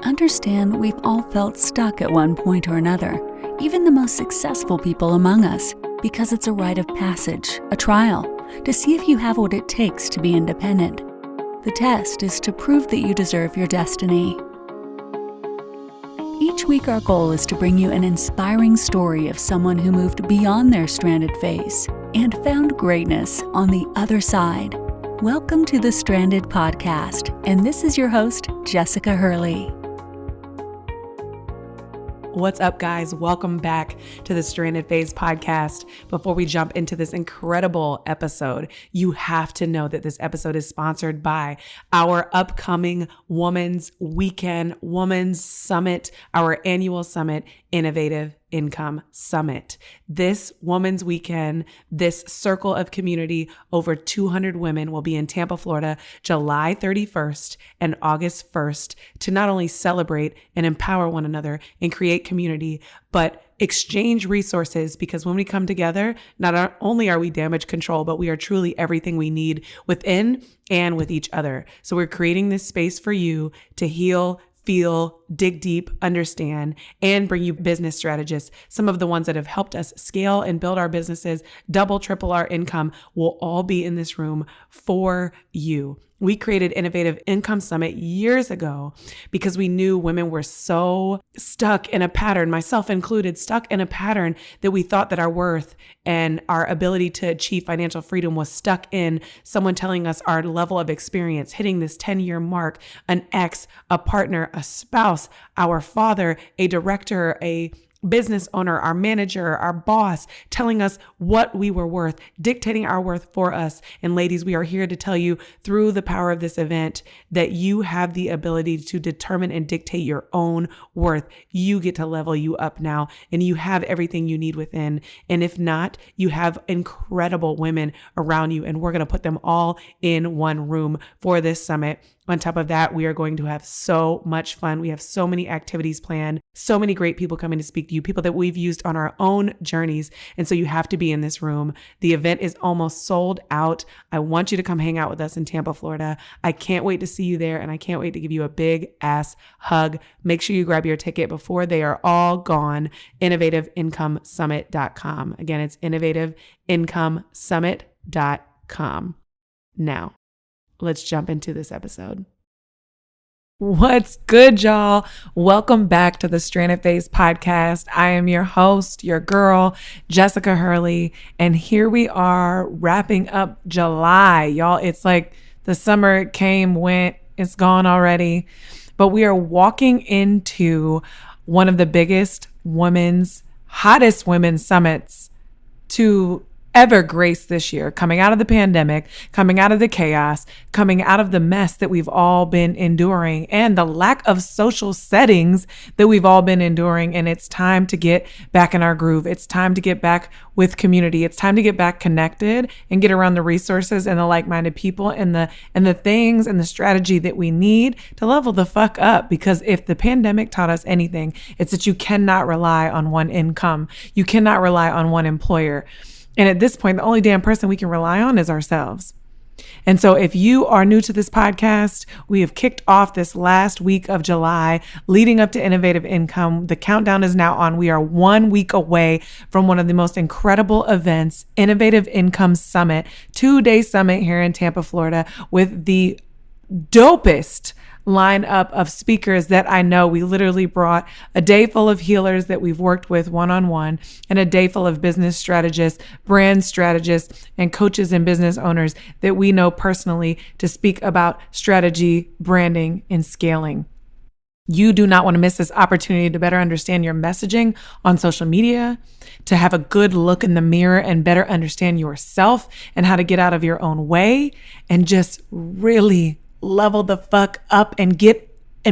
understand we've all felt stuck at one point or another, even the most successful people among us, because it's a rite of passage, a trial, to see if you have what it takes to be independent. The test is to prove that you deserve your destiny. Each week our goal is to bring you an inspiring story of someone who moved beyond their stranded phase and found greatness on the other side. Welcome to the Stranded Podcast, and this is your host, Jessica Hurley. What's up, guys? Welcome back to the Stranded Phase podcast. Before we jump into this incredible episode, you have to know that this episode is sponsored by our upcoming Women's Weekend, Women's Summit, our annual summit, Innovative Income Summit. This Women's Weekend, this circle of community, over 200 women will be in Tampa, Florida, July 31st and August 1st to not only celebrate and empower one another and create community, but exchange resources, because when we come together, not only are we damage control, but we are truly everything we need within and with each other. So we're creating this space for you to heal, feel, dig deep, understand, and bring you business strategists. Some of the ones that have helped us scale and build our businesses, double, triple our income, will all be in this room for you. We created Innovative Income Summit years ago because we knew women were so stuck in a pattern, myself included, stuck in a pattern that we thought that our worth and our ability to achieve financial freedom was stuck in someone telling us our level of experience, hitting this 10-year mark, an ex, a partner, a spouse, our father, a director, a business owner, our manager, our boss, telling us what we were worth, dictating our worth for us. And ladies, we are here to tell you through the power of this event that you have the ability to determine and dictate your own worth. You get to level you up now, and you have everything you need within. And if not, you have incredible women around you, and we're going to put them all in one room for this summit. On top of that, we are going to have so much fun. We have so many activities planned, so many great people coming to speak to you, people that we've used on our own journeys. And so you have to be in this room. The event is almost sold out. I want you to come hang out with us in Tampa, Florida. I can't wait to see you there, and I can't wait to give you a big ass hug. Make sure you grab your ticket before they are all gone. InnovativeIncomeSummit.com. Again, it's InnovativeIncomeSummit.com. Now, let's jump into this episode. What's good, y'all? Welcome back to the Stranded Phase podcast. I am your host, your girl, Jessica Hurley, and here we are wrapping up July. Y'all, it's like the summer came, went, it's gone already, but we are walking into one of the biggest hottest women's summits to ever grace this year, coming out of the pandemic, coming out of the chaos, coming out of the mess that we've all been enduring and the lack of social settings that we've all been enduring. And it's time to get back in our groove. It's time to get back with community. It's time to get back connected and get around the resources and the like-minded people and the things and the strategy that we need to level the fuck up. Because if the pandemic taught us anything, it's that you cannot rely on one income. You cannot rely on one employer. And at this point, the only damn person we can rely on is ourselves. And so if you are new to this podcast, we have kicked off this last week of July leading up to Innovative Income. The countdown is now on. We are 1 week away from one of the most incredible events, Innovative Income Summit, 2-day summit here in Tampa, Florida, with the dopest lineup of speakers that I know. We literally brought a day full of healers that we've worked with one-on-one and a day full of business strategists, brand strategists, and coaches and business owners that we know personally to speak about strategy, branding, and scaling. You do not want to miss this opportunity to better understand your messaging on social media, to have a good look in the mirror and better understand yourself and how to get out of your own way and just really level the fuck up and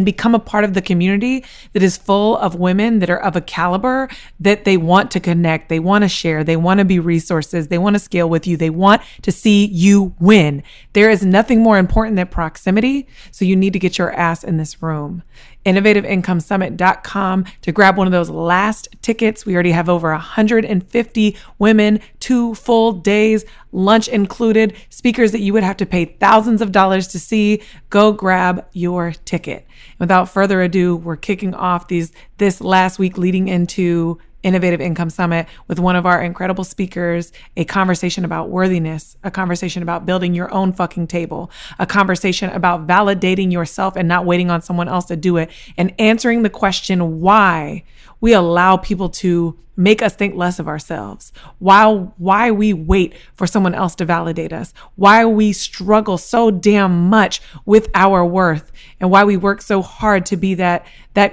become a part of the community that is full of women that are of a caliber that they want to connect, they want to share, they want to be resources, they want to scale with you, they want to see you win. There is nothing more important than proximity, so you need to get your ass in this room. InnovativeIncomeSummit.com to grab one of those last tickets. We already have over 150 women 2 full days, lunch included, speakers that you would have to pay thousands of dollars to see. Go grab your ticket. Without further ado, we're kicking off this last week leading into Innovative Income Summit with one of our incredible speakers, a conversation about worthiness, a conversation about building your own fucking table, a conversation about validating yourself and not waiting on someone else to do it, and answering the question why we allow people to make us think less of ourselves, why we wait for someone else to validate us, why we struggle so damn much with our worth, and why we work so hard to be that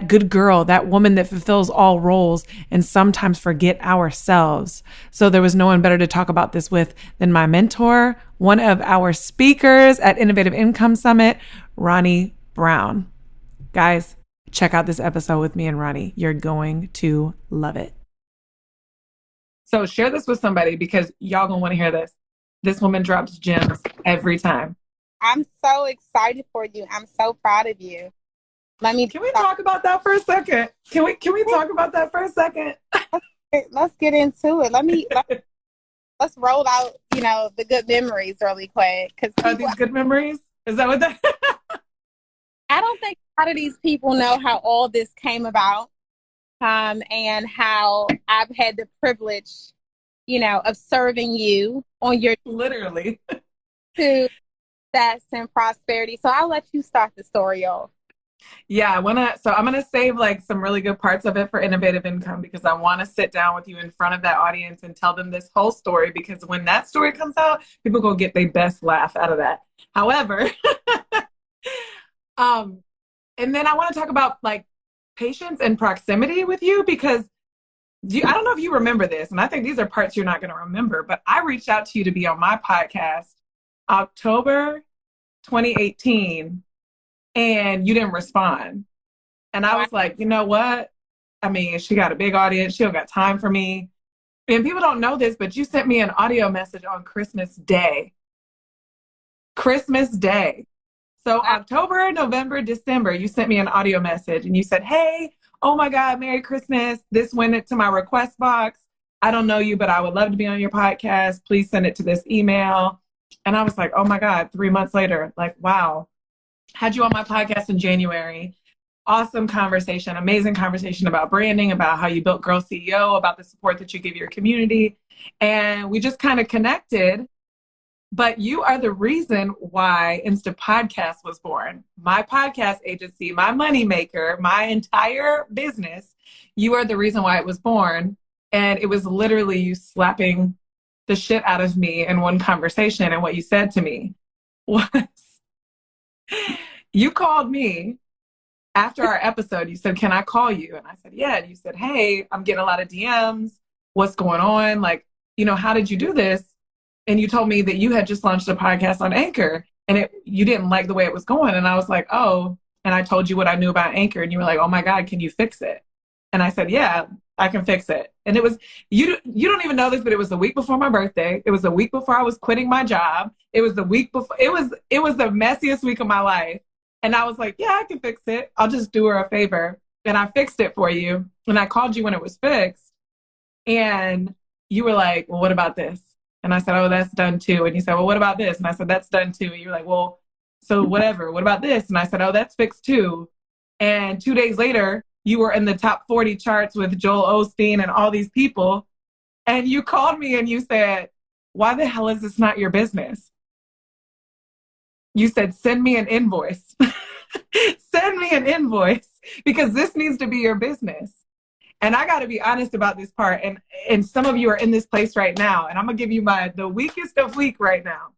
good girl, that woman that fulfills all roles, and sometimes forget ourselves. So there was no one better to talk about this with than my mentor, one of our speakers at Innovative Income Summit, Ronnie Brown. Guys, check out this episode with me and Ronnie. You're going to love it. So share this with somebody because y'all gonna want to hear this. This woman drops gems every time. I'm so excited for you. I'm so proud of you. Can we talk about that for a second? Can we talk about that for a second? Let's get into it. Let's roll out, the good memories really quick. Are these good memories? Is that what that? I don't think a lot of these people know how all this came about, and how I've had the privilege, of serving you on your literally to success and prosperity. So I'll let you start the story off. Yeah, I'm gonna save some really good parts of it for Innovative Income because I want to sit down with you in front of that audience and tell them this whole story, because when that story comes out, people go get their best laugh out of that. However, and then I want to talk about patience and proximity with you, because I don't know if you remember this, and I think these are parts you're not going to remember, but I reached out to you to be on my podcast October 2018, and you didn't respond. And I was like, you know what? I mean, she got a big audience. She don't got time for me. And people don't know this, but you sent me an audio message on Christmas Day. Christmas Day. So October, November, December, you sent me an audio message and you said, hey, oh my God, Merry Christmas. This went into my request box. I don't know you, but I would love to be on your podcast. Please send it to this email. And I was like, oh my God, 3 months later, wow. Had you on my podcast in January. Awesome conversation, amazing conversation about branding, about how you built Girl CEO, about the support that you give your community. And we just kind of connected. But you are the reason why Insta Podcast was born. My podcast agency, my moneymaker, my entire business. You are the reason why it was born. And it was literally you slapping the shit out of me in one conversation. And what you said to me was, you called me after our episode. You said, can I call you? And I said, yeah. And you said, hey, I'm getting a lot of DMs. What's going on? How did you do this? And you told me that you had just launched a podcast on Anchor and you didn't like the way it was going. And I was like, oh, and I told you what I knew about Anchor. And you were like, oh my God, can you fix it? And I said, yeah, I can fix it. And it was, you don't even know this, but it was the week before my birthday. It was the week before I was quitting my job. It was the week before, it was the messiest week of my life. And I was like, yeah, I can fix it. I'll just do her a favor. And I fixed it for you. And I called you when it was fixed. And you were like, well, what about this? And I said, oh, that's done too. And you said, well, what about this? And I said, that's done too. And you're like, well, so whatever. What about this? And I said, oh, that's fixed too. And 2 days later, you were in the top 40 charts with Joel Osteen and all these people. And you called me and you said, why the hell is this not your business? You said, send me an invoice. Send me an invoice because this needs to be your business. And I got to be honest about this part. And some of you are in this place right now. And I'm going to give you the weakest of weak right now.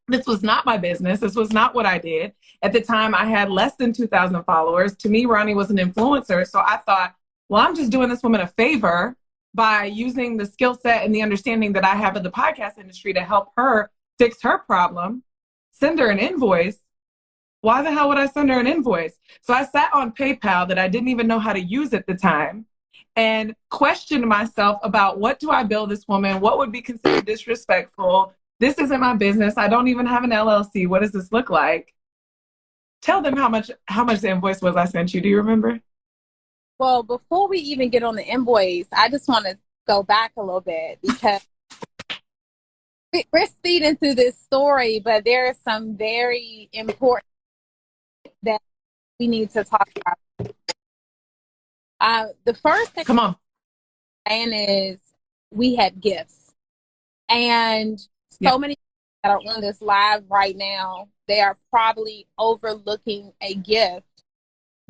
This was not my business. This was not what I did. At the time, I had less than 2,000 followers. To me, Ronnie was an influencer. So I thought, well, I'm just doing this woman a favor by using the skill set and the understanding that I have of the podcast industry to help her fix her problem. Send her an invoice. Why the hell would I send her an invoice? So I sat on PayPal that I didn't even know how to use at the time and questioned myself about what do I bill this woman? What would be considered disrespectful? This isn't my business. I don't even have an LLC. What does this look like? Tell them how much the invoice was I sent you. Do you remember? Well, before we even get on the invoice, I just want to go back a little bit because we're speeding through this story, but there are some very important that we need to talk about. The first thing Come on. I'm saying is we have gifts. And Yep. so many that are on this live right now, they are probably overlooking a gift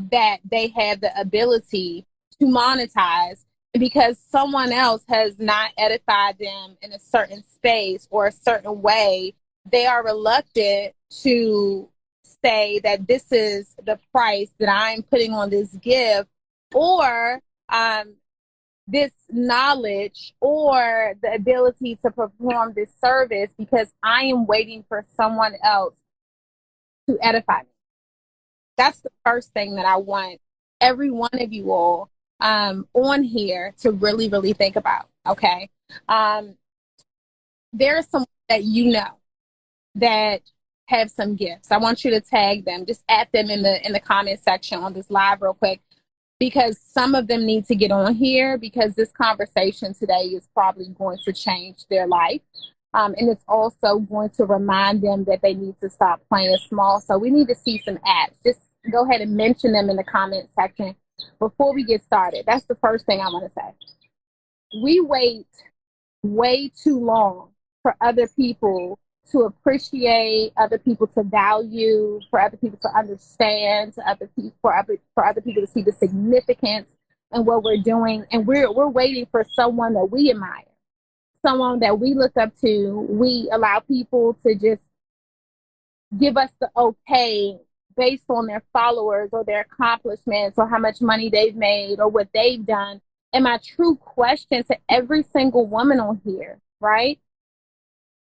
that they have the ability to monetize because someone else has not edified them in a certain space or a certain way. They are reluctant to say that this is the price that I'm putting on this gift, or this knowledge, or the ability to perform this service, because I am waiting for someone else to edify me. That's the first thing that I want every one of you all on here to really, really think about. Okay. There are some that you know that have some gifts. I want you to tag them, just add them in the comment section on this live real quick, because some of them need to get on here, because this conversation today is probably going to change their life. And it's also going to remind them that they need to stop playing small. So we need to see some ads. Just go ahead and mention them in the comment section before we get started. That's the first thing I want to say. We wait way too long for other people to appreciate, other people to value, for other people to understand, for other people to see the significance in what we're doing. And we're waiting for someone that we admire, someone that we look up to. We allow people to just give us the okay based on their followers or their accomplishments or how much money they've made or what they've done. And my true question to every single woman on here, right?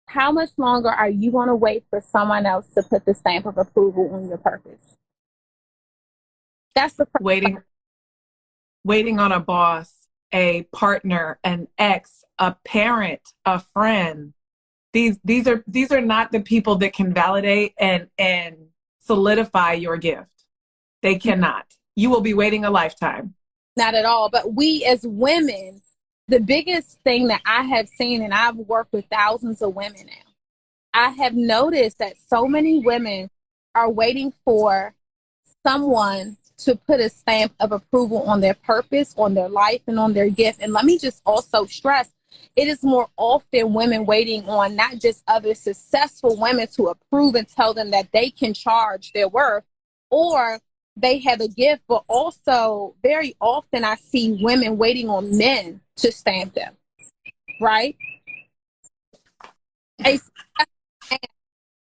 How much longer are you going to wait for someone else to put the stamp of approval on your purpose? That's the first waiting on a boss, a partner, an ex, a parent, a friend. These are not the people that can validate and solidify your gift. They cannot. You will be waiting a lifetime. Not at all. But we as women, the biggest thing that I have seen, and I've worked with thousands of women now, I have noticed that so many women are waiting for someone to put a stamp of approval on their purpose, on their life, and on their gift. And let me just also stress, it is more often women waiting on not just other successful women to approve and tell them that they can charge their worth or they have a gift, but also very often I see women waiting on men to stamp them, right?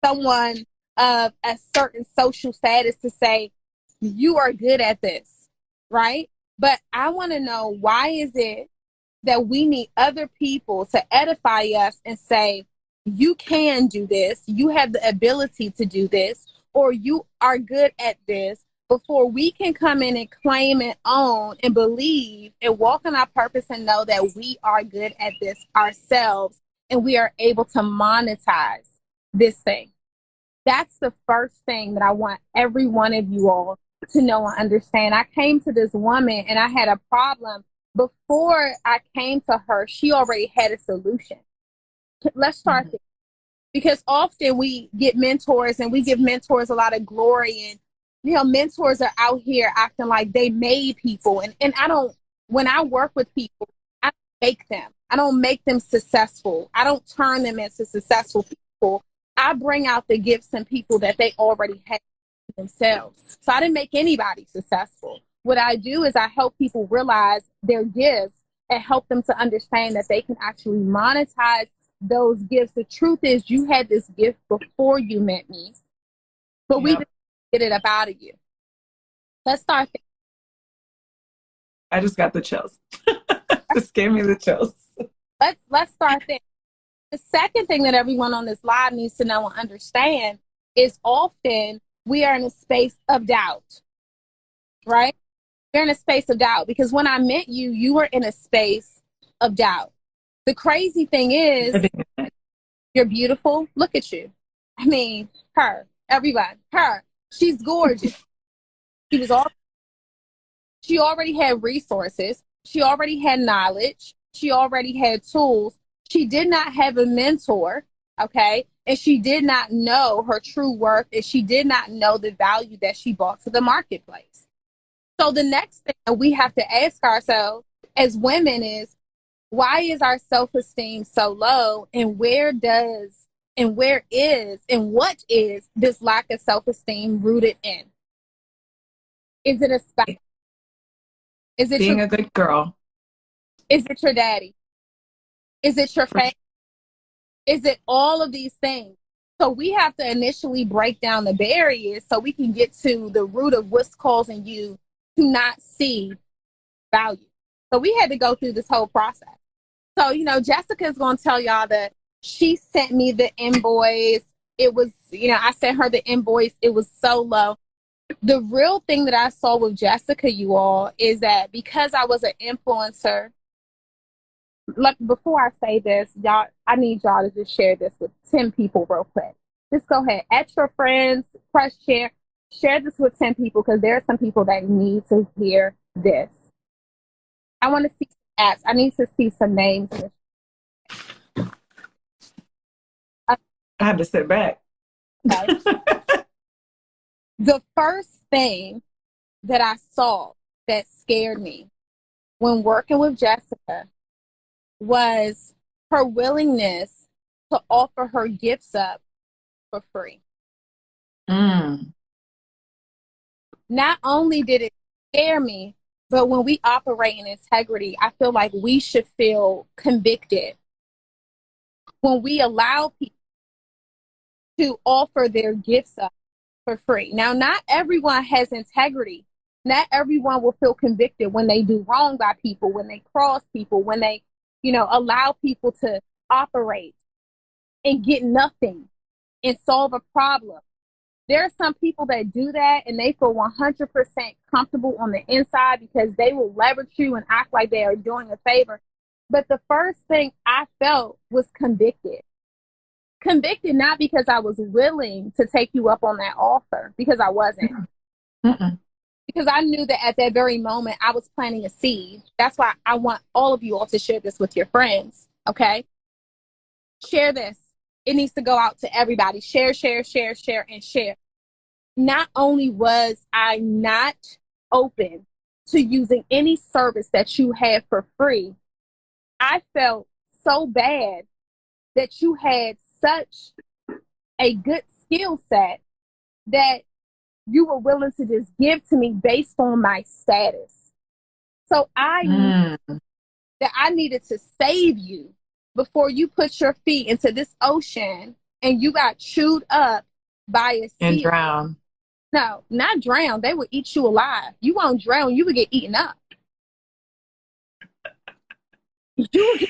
Someone of a certain social status to say, you are good at this, right? But I want to know, why is it that we need other people to edify us and say, you can do this, you have the ability to do this, or you are good at this, before we can come in and claim and own and believe and walk in our purpose and know that we are good at this ourselves and we are able to monetize this thing. That's the first thing that I want every one of you all to know and understand. I came to this woman and I had a problem. Before I came to her, she already had a solution. Let's start there. Because often we get mentors and we give mentors a lot of glory, and mentors are out here acting like they made people. And I don't, when I work with people, I don't make them. I don't make them successful. I don't turn them into successful people. I bring out the gifts in people that they already have themselves. So I didn't make anybody successful. What I do is I help people realize their gifts and help them to understand that they can actually monetize those gifts. The truth is, you had this gift before you met me, but we didn't get it up out of you. Let's start there. I just got the chills. Just gave me the chills. Let's start there. The second thing that everyone on this live needs to know and understand is often we are in a space of doubt, right? We're in a space of doubt because when I met you, you were in a space of doubt. The crazy thing is, you're beautiful. Look at you. I mean, her. She's gorgeous. She already had resources. She already had knowledge. She already had tools. She did not have a mentor. Okay. And she did not know her true worth, and she did not know the value that she brought to the marketplace. So the next thing that we have to ask ourselves as women is, why is our self-esteem so low, and what is this lack of self-esteem rooted in? Is it a spouse? Is it being a good girl? Is it your daddy? Is it your family? Is it all of these things? So we have to initially break down the barriers so we can get to the root of what's causing you to not see value. So we had to go through this whole process. So, Jessica's going to tell y'all that she sent me the invoice. It was, I sent her the invoice. It was so low. The real thing that I saw with Jessica, you all, is that because I was an influencer, before I say this, y'all, I need y'all to just share this with 10 people real quick. Just go ahead, at your friends, press share this with 10 people, because there are some people that need to hear this. I want to see some apps. I need to see some names. I had to sit back. Okay. The first thing that I saw that scared me when working with Jessica was her willingness to offer her gifts up for free. Not only did it scare me, but when we operate in integrity, I feel like we should feel convicted when we allow people to offer their gifts up for free. Now, not everyone has integrity. Not everyone will feel convicted when they do wrong by people, when they cross people, when they, allow people to operate and get nothing and solve a problem. There are some people that do that and they feel 100% comfortable on the inside because they will leverage you and act like they are doing a favor. But the first thing I felt was convicted. Convicted not because I was willing to take you up on that offer, because I wasn't. Because I knew that at that very moment I was planting a seed. That's why I want all of you all to share this with your friends, okay? Share this. It needs to go out to everybody. Share, and share. Not only was I not open to using any service that you had for free, I felt so bad that you had such a good skill set that you were willing to just give to me based on my status. So I knew that I needed to save you before you put your feet into this ocean and you got chewed up by a sea. And drown. No, not drown. They would eat you alive. You won't drown. You would get eaten up. Because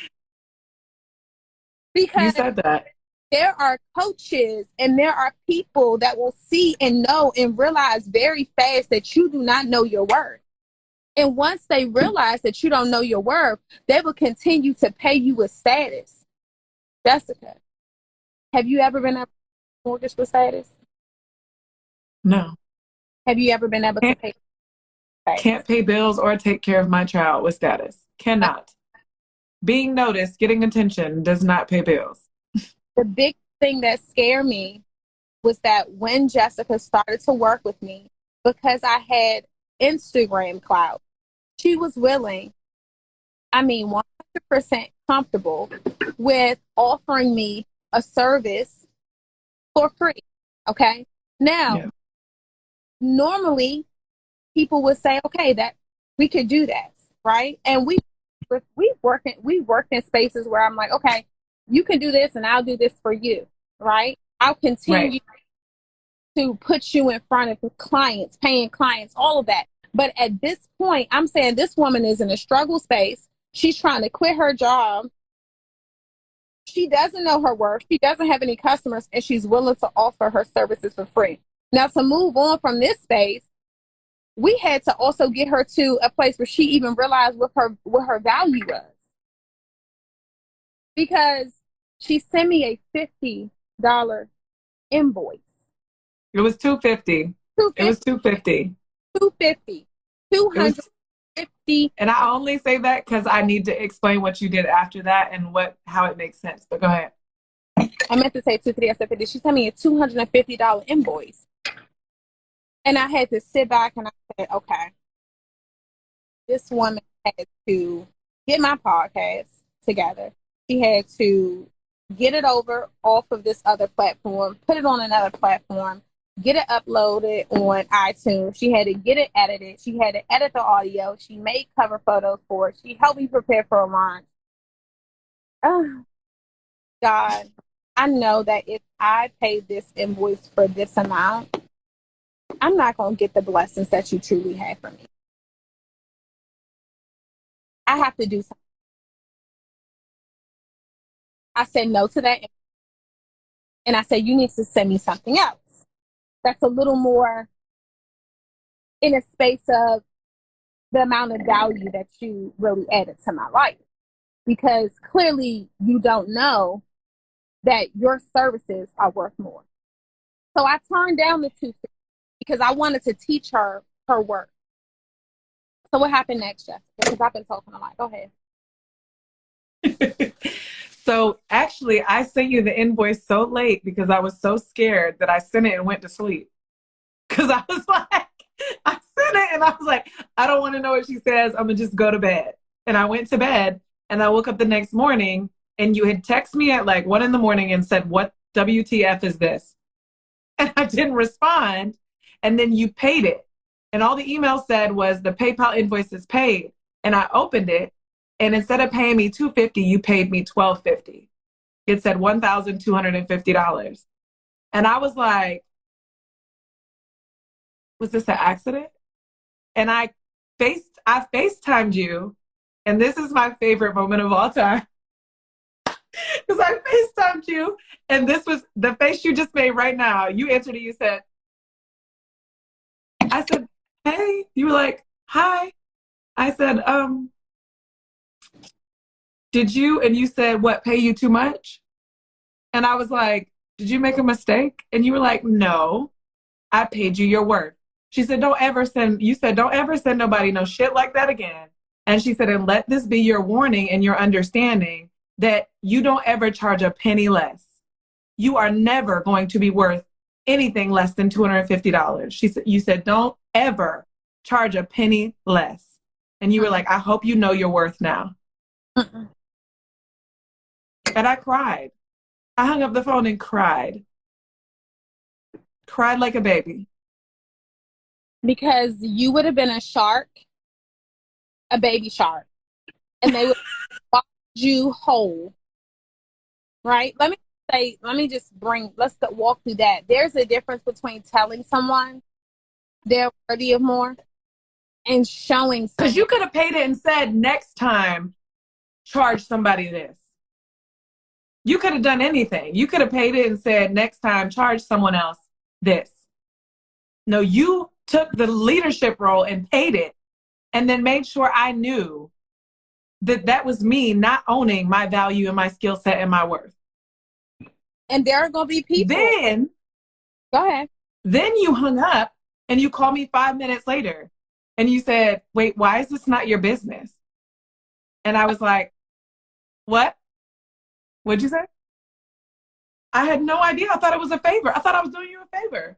you said that. There are coaches and there are people that will see and know and realize very fast that you do not know your worth. And once they realize that you don't know your worth, they will continue to pay you with status. Jessica, have you ever been able to mortgage with status? No. Have you ever been able to pay? Can't pay bills or take care of my child with status. Cannot. Being noticed, getting attention does not pay bills. The big thing that scared me was that when Jessica started to work with me, because I had Instagram clout, she was willing, 100% comfortable with offering me a service for free. Okay. Now, normally people would say, okay, that we could do that. Right. And we worked in spaces where I'm like, okay, you can do this and I'll do this for you. Right. I'll continue to put you in front of clients, paying clients, all of that. But at this point, I'm saying this woman is in a struggle space. She's trying to quit her job. She doesn't know her worth. She doesn't have any customers, and she's willing to offer her services for free. Now, to move on from this space, we had to also get her to a place where she even realized what her value was. Because she sent me a $50 invoice. It was $250. It was $250. $250. And I only say that because I need to explain what you did after that and how it makes sense. But go ahead. I meant to say 250. I said 50. She sent me a $250 invoice. And I had to sit back and I said, okay, this woman had to get my podcast together. She had to get it over off of this other platform, put it on another platform, get it uploaded on iTunes. She had to get it edited. She had to edit the audio. She made cover photos for it. She helped me prepare for a launch. Oh, God, I know that if I pay this invoice for this amount, I'm not going to get the blessings that you truly have for me. I have to do something. I said no to that. And I said, you need to send me something else that's a little more in a space of the amount of value that you really added to my life. Because clearly you don't know that your services are worth more. So I turned down the 250 because I wanted to teach her her work. So what happened next, Jessica? Because I've been talking a lot. Go ahead. So actually, I sent you the invoice so late because I was so scared that I sent it and went to sleep. Because I was like, I sent it and I was like, I don't want to know what she says. I'm going to just go to bed. And I went to bed and I woke up the next morning and you had texted me at like 1 a.m. and said, what WTF is this? And I didn't respond. And then you paid it. And all the email said was the PayPal invoice is paid. And I opened it. And instead of paying me $250, you paid me $1,250. It said $1,250. And I was like, was this an accident? And I FaceTimed you. And this is my favorite moment of all time. Because I FaceTimed you. And this was the face you just made right now. You answered it. You said, I said, hey. You were like, hi. I said, did you? And you said, what, pay you too much? And I was like, did you make a mistake? And you were like, no, I paid you your worth. She said, don't ever send nobody no shit like that again. And she said, and let this be your warning and your understanding that you don't ever charge a penny less. You are never going to be worth anything less than $250. You said, don't ever charge a penny less. And you were like, I hope you know your worth now. And I cried. I hung up the phone and cried. Cried like a baby. Because you would have been a shark, a baby shark, and they would watch you whole. Right? Let's walk through that. There's a difference between telling someone they're worthy of more and showing someone. Because you could have paid it and said, next time, charge somebody this. You could have done anything. You could have paid it and said, next time, charge someone else this. No, you took the leadership role and paid it and then made sure I knew that that was me not owning my value and my skill set and my worth. And there are going to be people. Then, go ahead. Then you hung up and you called me 5 minutes later and you said, wait, why is this not your business? And I was like, what? What'd you say? I had no idea. I thought it was a favor. I thought I was doing you a favor.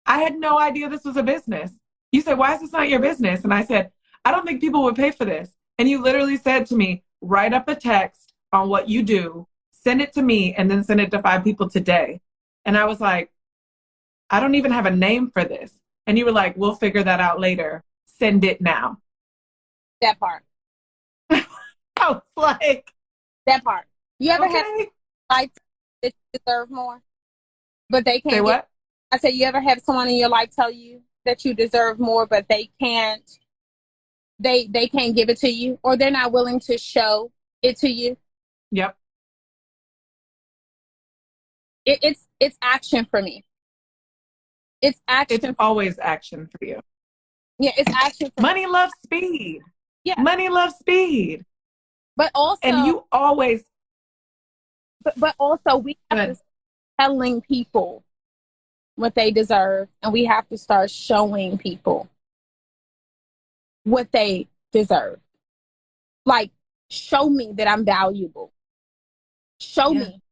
I had no idea this was a business. You said, why is this not your business? And I said, I don't think people would pay for this. And you literally said to me, write up a text on what you do, send it to me, and then send it to 5 people today. And I was like, I don't even have a name for this. And you were like, we'll figure that out later. Send it now. That part. I was like, that part. You ever okay. have like that you deserve more, but they can't? Say what? I said, you ever have someone in your life tell you that you deserve more, but they can't? They can't give it to you, or they're not willing to show it to you. Yep. It's action for me. It's action. It's always action for you. Yeah, it's action. Money loves speed. Yeah. Money loves speed. But also, and you always. But also, we have to start telling people what they deserve, and we have to start showing people what they deserve. Like, show me that I'm valuable. Show me.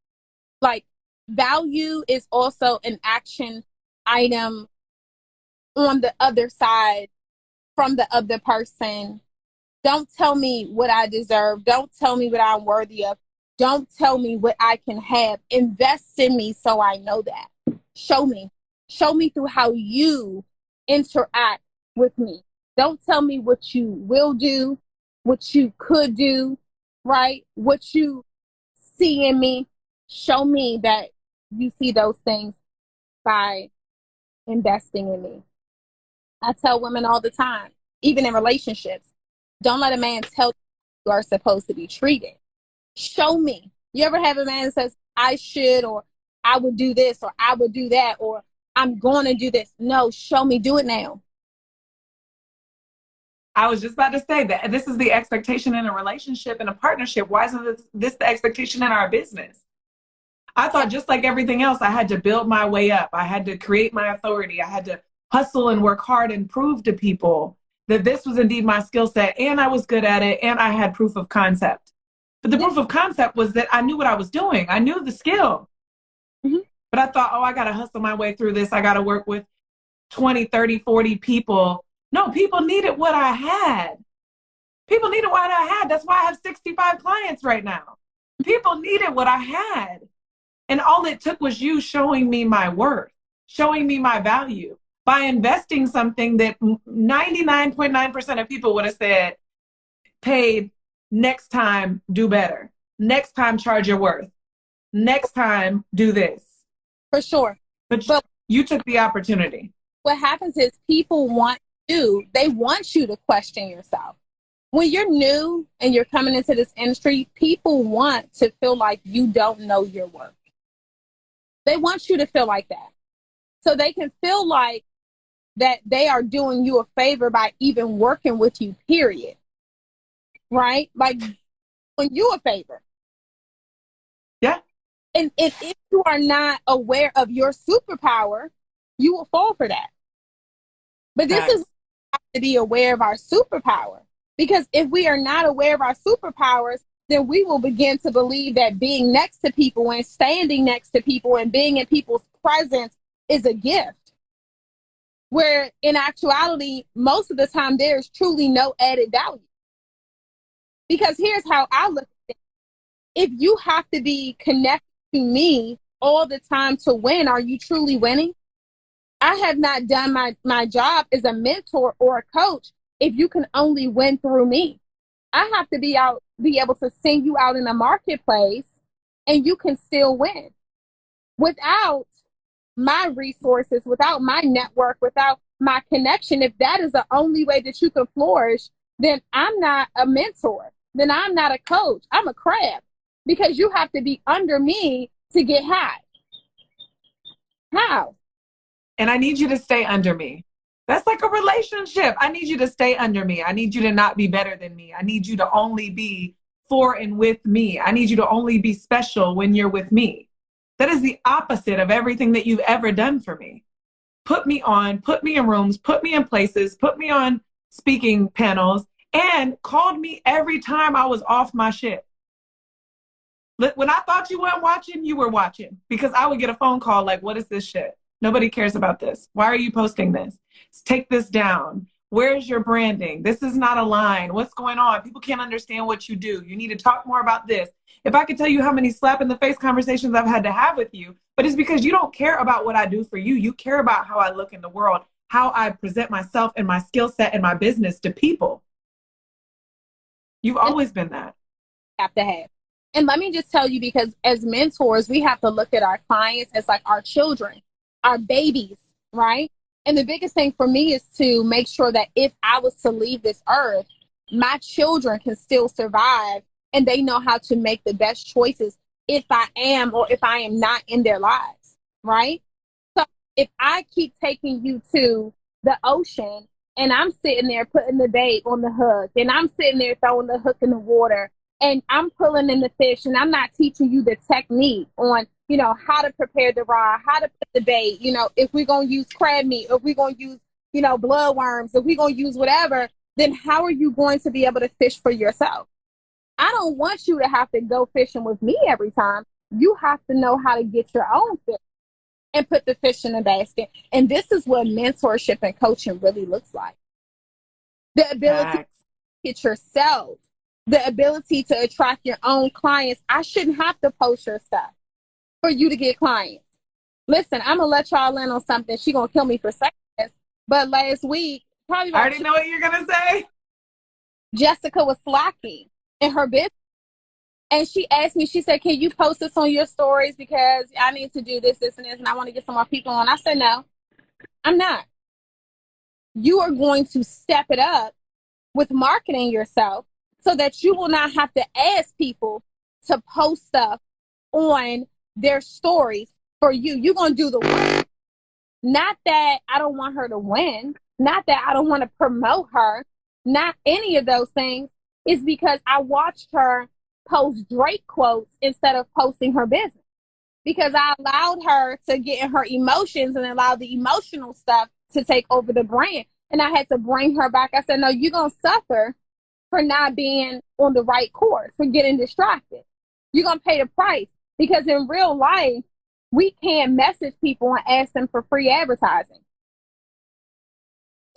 Like, value is also an action item on the other side from the other person. Don't tell me what I deserve. Don't tell me what I'm worthy of. Don't tell me what I can have. Invest in me so I know that. Show me. Show me through how you interact with me. Don't tell me what you will do, what you could do, right? What you see in me. Show me that you see those things by investing in me. I tell women all the time, even in relationships, don't let a man tell you are supposed to be treated. Show me. You ever have a man that says, I should, or I would do this, or I would do that, or I'm going to do this? No, show me. Do it now. I was just about to say that this is the expectation in a relationship and a partnership. Why isn't this the expectation in our business? I thought just like everything else, I had to build my way up. I had to create my authority. I had to hustle and work hard and prove to people that this was indeed my skill set and I was good at it and I had proof of concept. But the proof of concept was that I knew what I was doing. I knew the skill. Mm-hmm. But I thought, I got to hustle my way through this. I got to work with 20, 30, 40 people. No, people needed what I had. People needed what I had. That's why I have 65 clients right now. People needed what I had. And all it took was you showing me my worth, showing me my value by investing something that 99.9% of people would have said, paid, next time, do better. Next time, charge your worth. Next time, do this. For sure. But you took the opportunity. What happens is people want you to question yourself. When you're new and you're coming into this industry, people want to feel like you don't know your worth. They want you to feel like that. So they can feel like that they are doing you a favor by even working with you, period. Right? Like, doing you a favor. Yeah. And if you are not aware of your superpower, you will fall for that. But this is to be aware of our superpower. Because if we are not aware of our superpowers, then we will begin to believe that being next to people and standing next to people and being in people's presence is a gift. Where in actuality, most of the time, there's truly no added value. Because here's how I look at it. If you have to be connected to me all the time to win, are you truly winning? I have not done my job as a mentor or a coach if you can only win through me. I have to be able to send you out in the marketplace and you can still win. Without my resources, without my network, without my connection, if that is the only way that you can flourish, then I'm not a mentor. Then I'm not a coach. I'm a crab, because you have to be under me to get high. How? And I need you to stay under me. That's like a relationship. I need you to stay under me. I need you to not be better than me. I need you to only be for and with me. I need you to only be special when you're with me. That is the opposite of everything that you've ever done for me. Put me in rooms, put me in places, put me on speaking panels, and called me every time I was off my shit. When I thought you weren't watching, you were watching, because I would get a phone call like, what is this shit? Nobody cares about this. Why are you posting this? Take this down. Where's your branding? This is not aligned. What's going on? People can't understand what you do. You need to talk more about this. If I could tell you how many slap in the face conversations I've had to have with you, but it's because you don't care about what I do for you. You care about how I look in the world, how I present myself and my skill set and my business to people. You've always been that. Have to have. And let me just tell you, because as mentors, we have to look at our clients as like our children, our babies, right? And the biggest thing for me is to make sure that if I was to leave this earth, my children can still survive and they know how to make the best choices if I am or if I am not in their lives, right? So if I keep taking you to the ocean and I'm sitting there putting the bait on the hook and I'm sitting there throwing the hook in the water and I'm pulling in the fish and I'm not teaching you the technique on, how to prepare the rod, how to put the bait, if we're going to use crab meat, if we're going to use, blood worms, if we're going to use whatever, then how are you going to be able to fish for yourself? I don't want you to have to go fishing with me every time. You have to know how to get your own fish and put the fish in the basket. And this is what mentorship and coaching really looks like. The ability to get yourself, the ability to attract your own clients. I shouldn't have to post your stuff for you to get clients. Listen, I'm going to let y'all in on something. She's going to kill me for saying this. But last week, probably about I already know what you're going to say. Jessica was slacking in her business. And she asked me, she said, can you post this on your stories? Because I need to do this, this, and this, and I want to get some more people on. I said, no, I'm not. You are going to step it up with marketing yourself so that you will not have to ask people to post stuff on their stories for you. You're going to do the work. Not that I don't want her to win. Not that I don't want to promote her. Not any of those things. It's because I watched her post Drake quotes instead of posting her business, because I allowed her to get in her emotions and allow the emotional stuff to take over the brand. And I had to bring her back. I said, no, you're going to suffer for not being on the right course, for getting distracted. You're going to pay the price, because in real life, we can't message people and ask them for free advertising.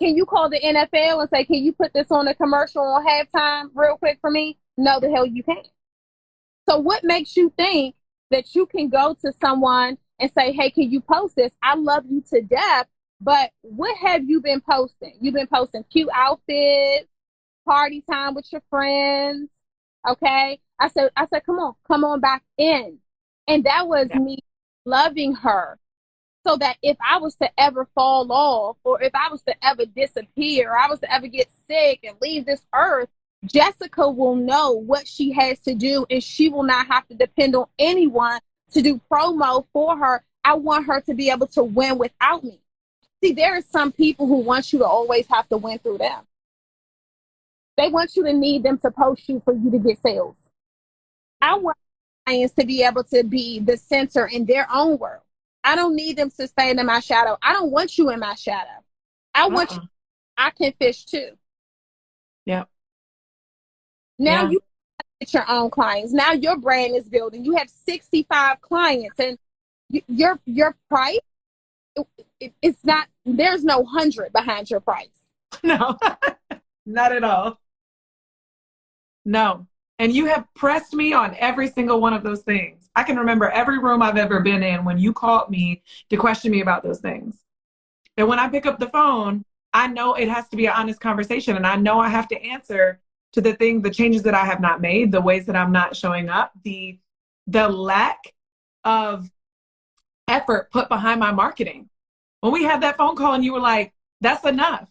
Can you call the NFL and say, can you put this on a commercial on halftime real quick for me? No, the hell you can't. So what makes you think that you can go to someone and say, hey, can you post this? I love you to death, but what have you been posting? You've been posting cute outfits, party time with your friends, okay? I said, come on back in. And that was me loving her, so that if I was to ever fall off, or if I was to ever disappear, or I was to ever get sick and leave this earth, Jessica will know what she has to do, and she will not have to depend on anyone to do promo for her. I want her to be able to win without me. See, there are some people who want you to always have to win through them. They want you to need them to post you for you to get sales. I want clients to be able to be the center in their own world. I don't need them to stay in my shadow. I don't want you in my shadow. I want you. I can fish too. Yep. Now you get your own clients. Now your brand is building. You have 65 clients, and your price, it's not, there's no 100 behind your price. No, not at all. No. And you have pressed me on every single one of those things. I can remember every room I've ever been in when you called me to question me about those things. And when I pick up the phone, I know it has to be an honest conversation, and I know I have to answer to the changes that I have not made, the ways that I'm not showing up, the lack of effort put behind my marketing. When we had that phone call and you were like, that's enough.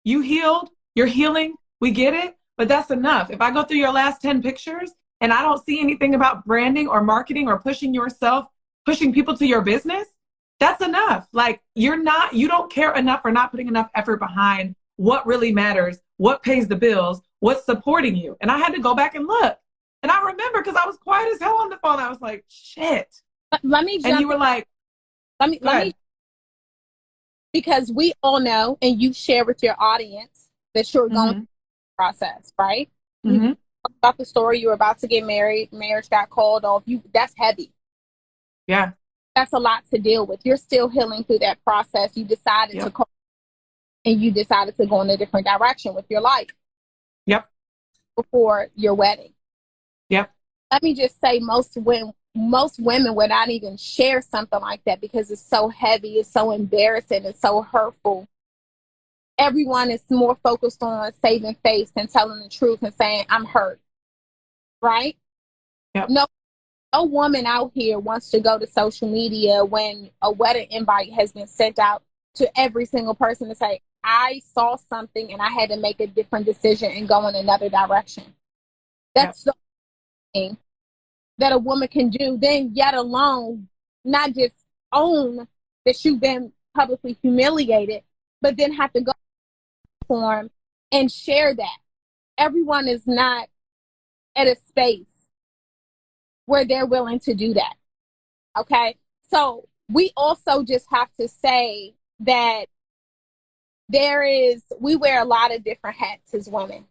You healed, you're healing, we get it, but that's enough. If I go through your last 10 pictures and I don't see anything about branding or marketing or pushing yourself, pushing people to your business, that's enough. Like, you don't care enough or not putting enough effort behind what really matters, what pays the bills, what's supporting you. And I had to go back and look. And I remember, because I was quiet as hell on the phone. I was like, shit. Let me jump. And you were like, let me, because we all know, and you share with your audience, that you're going through the process, right? You talked about the story. You were about to get married. Marriage got called off. That's heavy. Yeah. That's a lot to deal with. You're still healing through that process. You decided to call, and you decided to go in a different direction with your life. Yep. Before your wedding. Yep. Let me just say, most women would not even share something like that, because it's so heavy, it's so embarrassing, it's so hurtful. Everyone is more focused on saving face than telling the truth and saying, I'm hurt. Right? Yep. No woman out here wants to go to social media when a wedding invite has been sent out to every single person to say, I saw something and I had to make a different decision and go in another direction. That's the thing that a woman can do. Then, yet alone, not just own that you've been publicly humiliated, but then have to go form and share that. Everyone is not at a space where they're willing to do that. Okay? So we also just have to say that we wear a lot of different hats as women,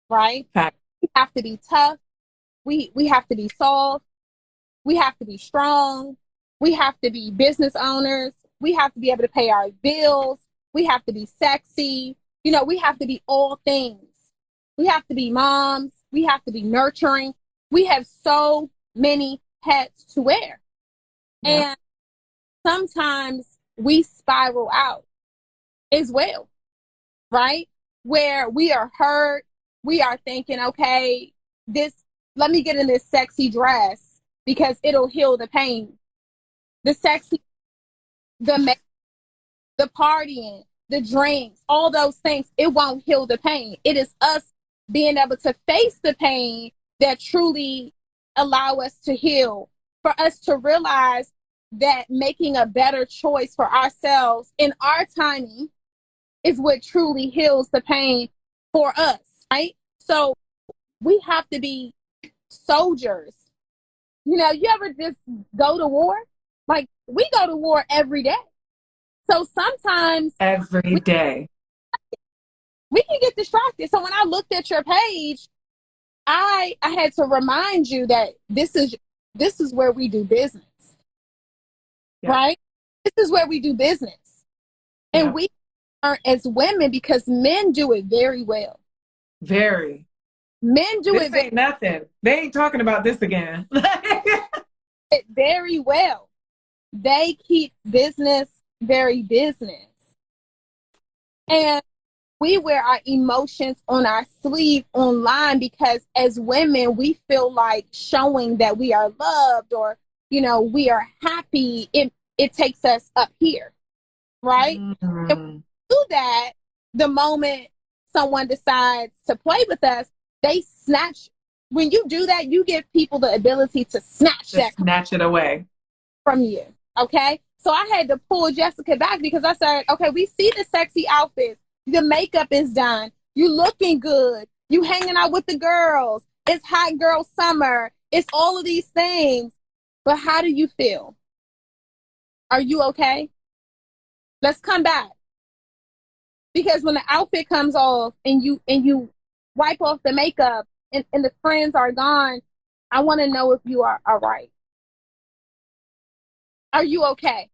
right? Fact. We have to be tough. we have to be soft. We have to be strong. We have to be business owners. We have to be able to pay our bills. We have to be sexy. You know, we have to be all things. We have to be moms. We have to be nurturing. We have so many hats to wear. Yeah. And sometimes we spiral out as well, right? Where we are hurt. We are thinking, okay, let me get in this sexy dress because it'll heal the pain. The sexy, the partying, the drinks, all those things, it won't heal the pain. It is us being able to face the pain that truly allow us to heal, for us to realize that making a better choice for ourselves in our timing is what truly heals the pain for us, right? So we have to be soldiers. You know, you ever just go to war? Like, we go to war every day. So sometimes Every day. we can get distracted. So when I looked at your page, I had to remind you that this is where we do business. Yeah. Right? This is where we do business. And yeah. We are as women, because men do it very well. Very. Men do this ain't nothing. They ain't talking about this again. Very well. They keep business very business. And we wear our emotions on our sleeve online because as women, we feel like showing that we are loved or, you know, we are happy. It takes us up here, right? Mm-hmm. If we do that, the moment someone decides to play with us, they snatch. When you do that, you give people the ability to snatch it away from you. Okay. So I had to pull Jessica back because I said, okay, we see the sexy outfits. The makeup is done. You looking good. You hanging out with the girls. It's hot girl summer. It's all of these things. But how do you feel? Are you okay? Let's come back. Because when the outfit comes off and you wipe off the makeup and the friends are gone, I want to know if you are all right. Are you okay?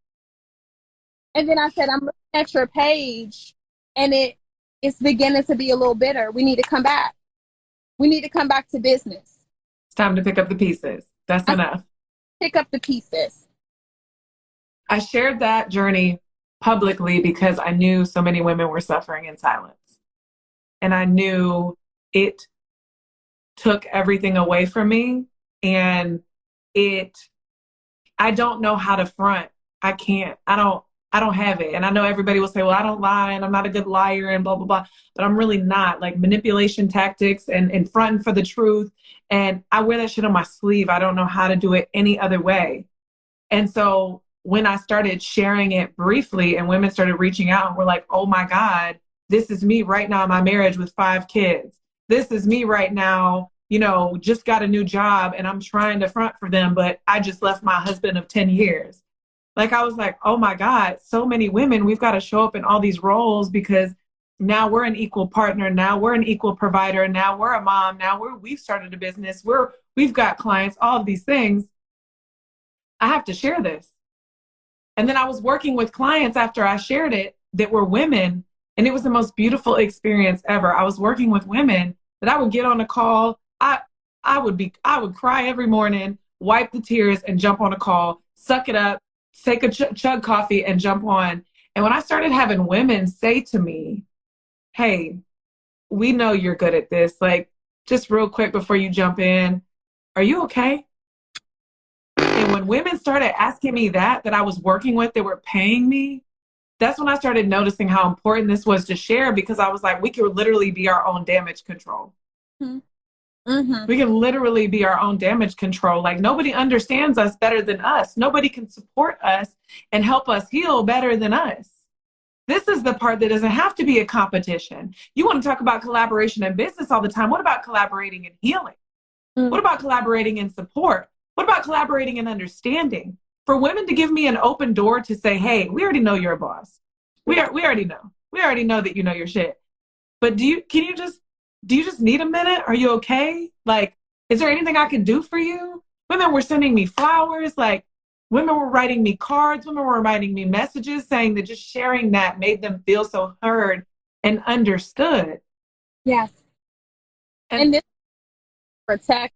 And then I said, I'm looking at your page and it's beginning to be a little bitter. We need to come back. We need to come back to business. It's time to pick up the pieces. That's enough. Pick up the pieces. I shared that journey publicly because I knew so many women were suffering in silence. And I knew it took everything away from me. And I don't know how to front. I can't. I don't have it. And I know everybody will say, well, I don't lie and I'm not a good liar and blah, blah, blah. But I'm really not. Like manipulation tactics and fronting for the truth. And I wear that shit on my sleeve. I don't know how to do it any other way. And so when I started sharing it briefly and women started reaching out and were like, oh my God, this is me right now in my marriage with 5 kids. This is me right now, you know, just got a new job and I'm trying to front for them, but I just left my husband of 10 years. Like, I was like, oh my God, so many women, we've got to show up in all these roles because now we're an equal partner. Now we're an equal provider. Now we're a mom. Now we've started a business. We've got clients, all of these things. I have to share this. And then I was working with clients after I shared it that were women, and it was the most beautiful experience ever. I was working with women that I would get on a call. I would cry every morning, wipe the tears and jump on a call, suck it up, take a chug coffee and jump on. And when I started having women say to me, hey, we know you're good at this. Like, just real quick before you jump in, are you okay? And when women started asking me that I was working with, that were paying me, that's when I started noticing how important this was to share, because I was like, we could literally be our own damage control. Mm-hmm. Mm-hmm. We can literally be our own damage control. Like, nobody understands us better than us. Nobody can support us and help us heal better than us. This is the part that doesn't have to be a competition. You want to talk about collaboration in business all the time. What about collaborating in healing? Mm-hmm. What about collaborating in support? What about collaborating in understanding? For women to give me an open door to say, hey, we already know you're a boss. We already know. We already know that you know your shit. But do you just need a minute? Are you okay? Like, Is there anything I can do for you? Women were sending me flowers, like women were writing me cards, women were writing me messages saying that just sharing that made them feel so heard and understood. Yes. And this protect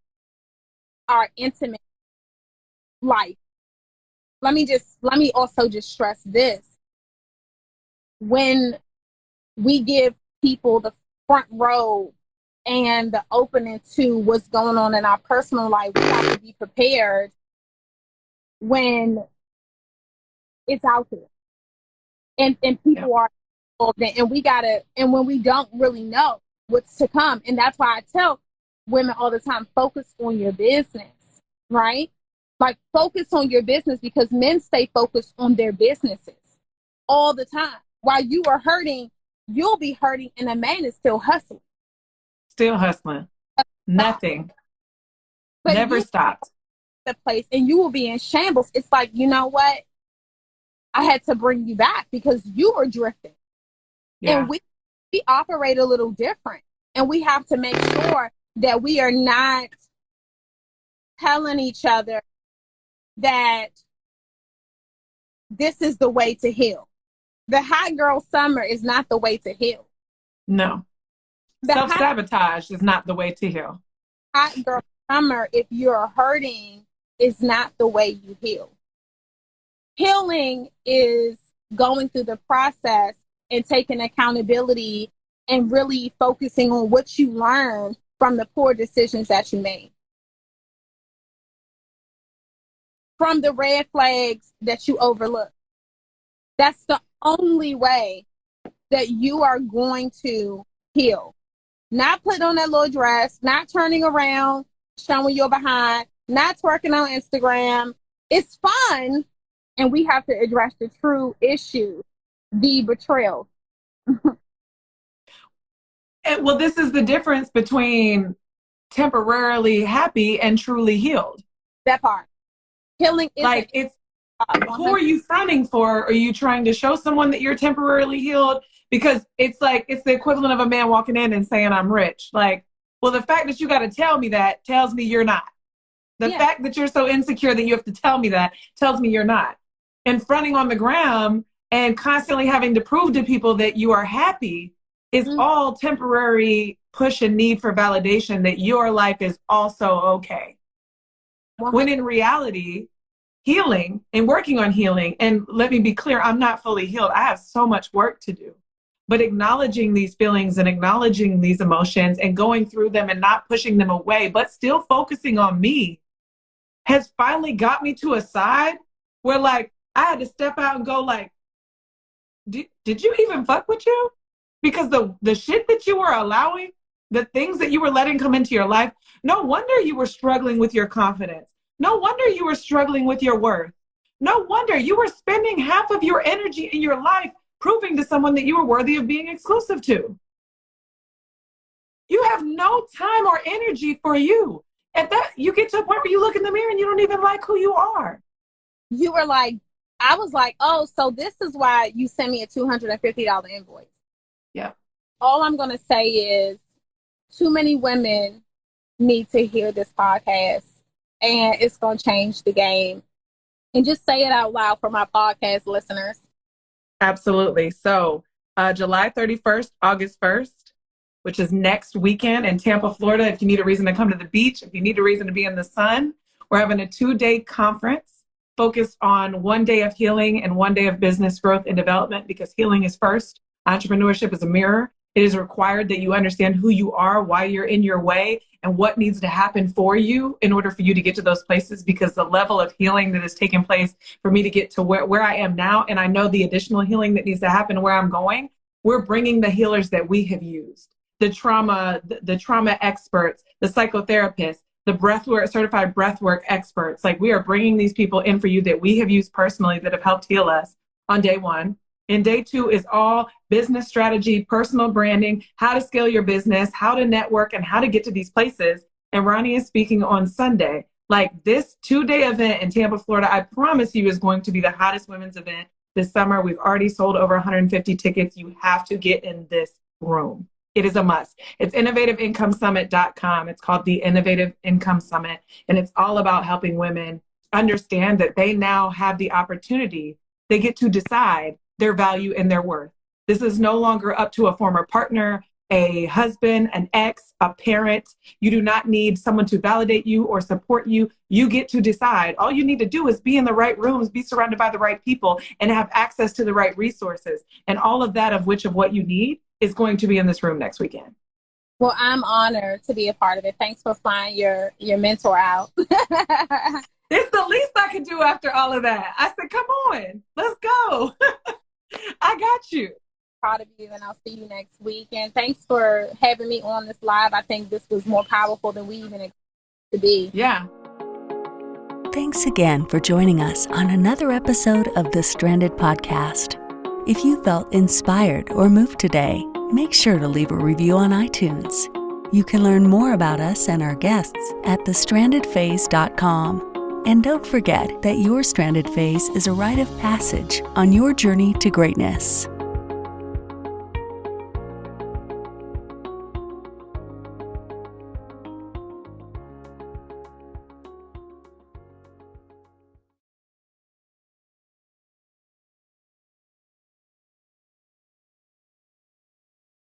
our intimate life. Let me also just stress this. When we give people the front row and the opening to what's going on in our personal life, we have to be prepared when it's out there. And people are involved in, and when we don't really know what's to come. And that's why I tell women all the time, focus on your business, right? Like, focus on your business, because men stay focused on their businesses all the time. While you are hurting, you'll be hurting, and a man is still hustling. Still hustling. Nothing. But never stopped. The place, and you will be in shambles. It's like, you know what? I had to bring you back because you were drifting. Yeah. And we operate a little different. And we have to make sure that we are not telling each other that this is the way to heal. The hot girl summer is not the way to heal. No. Self-sabotage is not the way to heal. Hot girl summer, if you're hurting, is not the way you heal. Healing is going through the process and taking accountability and really focusing on what you learned from the poor decisions that you made. From the red flags that you overlooked. That's the only way that you are going to heal. Not putting on that little dress, not turning around, showing your behind, not twerking on Instagram. It's fun, and we have to address the true issue, the betrayal. Well, this is the difference between temporarily happy and truly healed. That part. Healing is like, it's who are you fronting for? Are you trying to show someone that you're temporarily healed? Because it's like, it's the equivalent of a man walking in and saying, I'm rich. Like, well, the fact that you got to tell me that tells me you're not. The fact that you're so insecure that you have to tell me that tells me you're not. And fronting on the gram and constantly having to prove to people that you are happy is all temporary push and need for validation that your life is also okay. When in reality, healing and working on healing, and let me be clear, I'm not fully healed. I have so much work to do. But acknowledging these feelings and acknowledging these emotions and going through them and not pushing them away, but still focusing on me, has finally got me to a side where, like, I had to step out and go, like, did you even fuck with you? Because the shit that you were allowing, the things that you were letting come into your life, no wonder you were struggling with your confidence. No wonder you were struggling with your worth. No wonder you were spending half of your energy in your life proving to someone that you were worthy of being exclusive to. You have no time or energy for you. At that, you get to a point where you look in the mirror and you don't even like who you are. You were like, I was like, oh, so this is why you sent me a $250 invoice. Yeah. All I'm going to say is too many women need to hear this podcast, and it's going to change the game. And just say it out loud for my podcast listeners. Absolutely. So July 31st, August 1st, which is next weekend in Tampa, Florida. If you need a reason to come to the beach, if you need a reason to be in the sun, we're having a 2-day conference focused on 1 day of healing and 1 day of business growth and development, because healing is first. Entrepreneurship is a mirror. It is required that you understand who you are, why you're in your way, and what needs to happen for you in order for you to get to those places, because the level of healing that has taken place for me to get to where I am now, and I know the additional healing that needs to happen where I'm going, we're bringing the healers that we have used. The trauma experts, the psychotherapists, the certified breathwork experts. Like, we are bringing these people in for you that we have used personally that have helped heal us on day 1. And day 2 is all business strategy, personal branding, how to scale your business, how to network, and how to get to these places. And Ronnie is speaking on Sunday. Like, this 2-day event in Tampa, Florida, I promise you, is going to be the hottest women's event this summer. We've already sold over 150 tickets. You have to get in this room. It is a must. It's innovativeincomesummit.com. It's called the Innovative Income Summit. And it's all about helping women understand that they now have the opportunity. They get to decide their value and their worth. This is no longer up to a former partner, a husband, an ex, a parent. You do not need someone to validate you or support you. You get to decide. All you need to do is be in the right rooms, be surrounded by the right people, and have access to the right resources. And all of that of what you need is going to be in this room next weekend. Well, I'm honored to be a part of it. Thanks for flying your mentor out. It's the least I could do after all of that. I said, come on, let's go. I got you. Proud of you, and I'll see you next week. And thanks for having me on this live. I think this was more powerful than we even expected to be. Yeah. Thanks again for joining us on another episode of the Stranded Podcast. If you felt inspired or moved today, make sure to leave a review on iTunes. You can learn more about us and our guests at thestrandedphase.com. And don't forget that your stranded phase is a rite of passage on your journey to greatness.